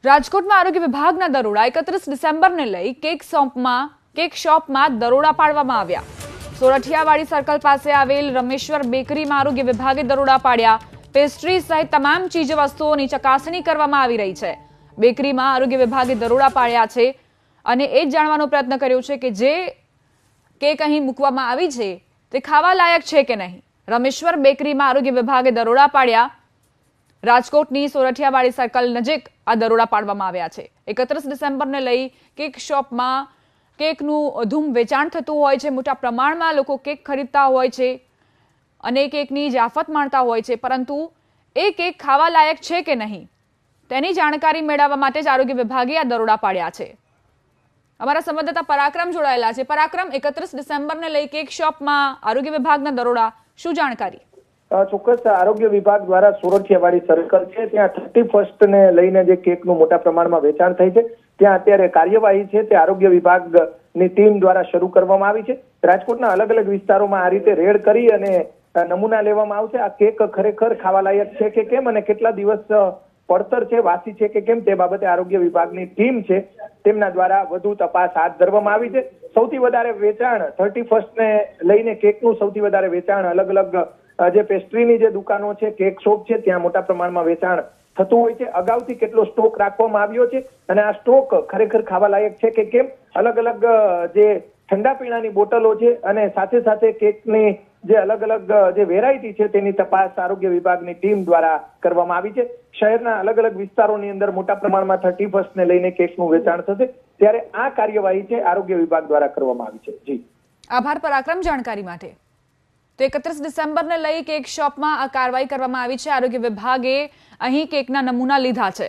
રાજકોટમાં આરોગ્ય વિભાગના દરોડા 31 ડિસેમ્બરને લઈ કેક શોપમાં દરોડા પાડવામાં આવ્યા। સોરઠિયાવાડી સર્કલ પાસે આવેલ રમેશ્વર બેકરીમાં આરોગ્ય વિભાગે દરોડા પાડ્યા। પેસ્ટ્રી સહિત તમામ ચીજવસ્તુઓની ચકાસણી કરવામાં આવી રહી છે। બેકરીમાં આરોગ્ય વિભાગે દરોડા પાડ્યા છે અને એ જ જાણવાનો પ્રયત્ન કર્યો છે કે જે કેક અહીં મૂકવામાં આવી છે તે ખાવા લાયક છે કે નહીં। રમેશ્વર બેકરીમાં આરોગ્ય વિભાગે દરોડા પાડ્યા। રાજકોટની સોરઠિયાવાડી સર્કલ નજીક આ દરોડા પાડવામાં આવ્યા છે। 31 ડિસેમ્બરને લઈ કેક શોપમાં કેકનું ધૂમ વેચાણ થતું હોય છે। મોટા પ્રમાણમાં લોકો કેક ખરીદતા હોય છે અને કેકની જાફત માણતા હોય છે, પરંતુ એ કેક ખાવા લાયક છે કે નહીં તેની જાણકારી મેળવવા માટે જ આરોગ્ય વિભાગે આ દરોડા પાડ્યા છે। અમારા સંવાદદાતા પરાક્રમ જોડાયેલા છે। પરાક્રમ, 31 ડિસેમ્બરને લઈ કેક શોપમાં આરોગ્ય વિભાગના દરોડા, શું જાણકારી? ચોક્કસ આરોગ્ય વિભાગ દ્વારા સોરઠિયાવાડી સર્કલ છે ત્યાં 31 ને લઈને જે કેકનું મોટા પ્રમાણમાં વેચાણ થઈ છે ત્યાં અત્યારે કાર્યવાહી છે તે આરોગ્ય વિભાગની ટીમ દ્વારા શરૂ કરવામાં આવી છે। રાજકોટના અલગ અલગ વિસ્તારોમાં આ રીતે રેડ કરી અને નમૂના લેવામાં આવશે। આ કેક ખરેખર ખાવા લાયક છે કે કેમ અને કેટલા દિવસ પડતર છે, વાસી છે કે કેમ તે બાબતે આરોગ્ય વિભાગની ટીમ છે તેમના દ્વારા વધુ તપાસ હાથ ધરવામાં આવી છે। સૌથી વધારે વેચાણ 31 ને લઈને કેકનું સૌથી વધારે વેચાણ અલગ અલગ જે પેસ્ટ્રીની જે દુકાનો છે, કેક શોપ છે ત્યાં મોટા પ્રમાણમાં વેચાણ થતું હોય છે। અગાઉથી કેટલો સ્ટોક રાખવામાં આવ્યો છે અને આ સ્ટોક ખરેખર ખાવા લાયક છે કે કેમ, અલગ અલગ જે ઠંડા પીણાની બોટલો છે અને સાથે સાથે કેકની જે અલગ અલગ જે વેરાયટી છે તેની તપાસ આરોગ્ય વિભાગની ટીમ દ્વારા કરવામાં આવી છે। શહેરના અલગ અલગ વિસ્તારોની અંદર મોટા પ્રમાણમાં 31 ને લઈને કેકનું વેચાણ થશે ત્યારે આ કાર્યવાહી છે આરોગ્ય વિભાગ દ્વારા કરવામાં આવી છે। જી આભાર પરાક્રમ જાણકારી માટે। તો 31 ડિસેમ્બરને લઈ કેક શોપમાં આ કાર્યવાહી કરવામાં આવી છે। આરોગ્ય વિભાગે અહીં કેકના નમૂના લીધા છે।